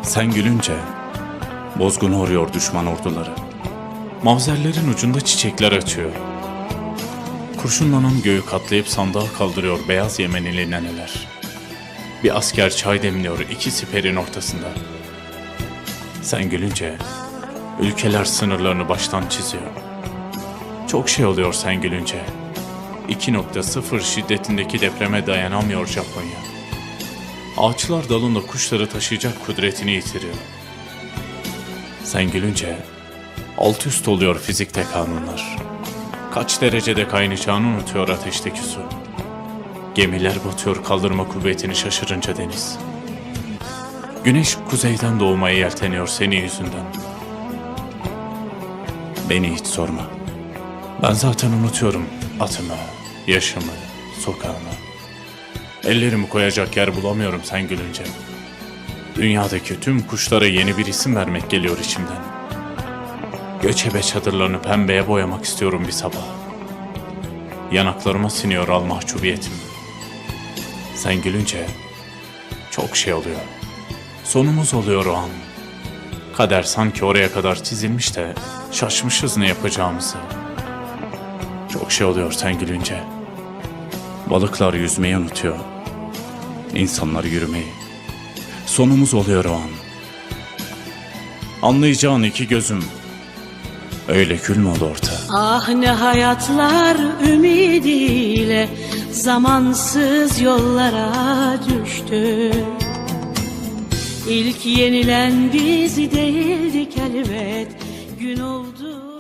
Sen gülünce bozgun uğruyor düşman orduları. Mavzerlerin ucunda çiçekler açıyor. Kurşunlanan göğü katlayıp sandığa kaldırıyor beyaz Yemenili neneler. Bir asker çay demliyor iki siperin ortasında. Sen gülünce ülkeler sınırlarını baştan çiziyor. Çok şey oluyor sen gülünce. 2.0 şiddetindeki depreme dayanamıyor Japonya. Ağaçlar dalında kuşları taşıyacak kudretini yitiriyor. Sen gülünce alt üst oluyor fizikte kanunlar. Kaç derecede kaynayacağını unutuyor ateşteki su. Gemiler batıyor kaldırma kuvvetini şaşırınca deniz. Güneş kuzeyden doğmaya yelteniyor senin yüzünden. Beni hiç sorma. Ben zaten unutuyorum atımı, yaşımı, sokağımı. Ellerimi koyacak yer bulamıyorum sen gülünce. Dünyadaki tüm kuşlara yeni bir isim vermek geliyor içimden. Göçebe çadırlarını pembeye boyamak istiyorum bir sabah. Yanaklarıma siniyor al mahcubiyetim. Sen gülünce çok şey oluyor. Sonumuz oluyor o an. Kader sanki oraya kadar çizilmiş de şaşmışız ne yapacağımızı. Çok şey oluyor sen gülünce. Balıklar yüzmeyi unutuyor. İnsanlar yürümeyi. Sonumuz oluyor o an. Anlayacağın iki gözüm. Öyle kül mü oldu orta? Ah ne hayatlar ümidiyle zamansız yollara düştü. İlk yenilen biz değildik elbet, gün oldu.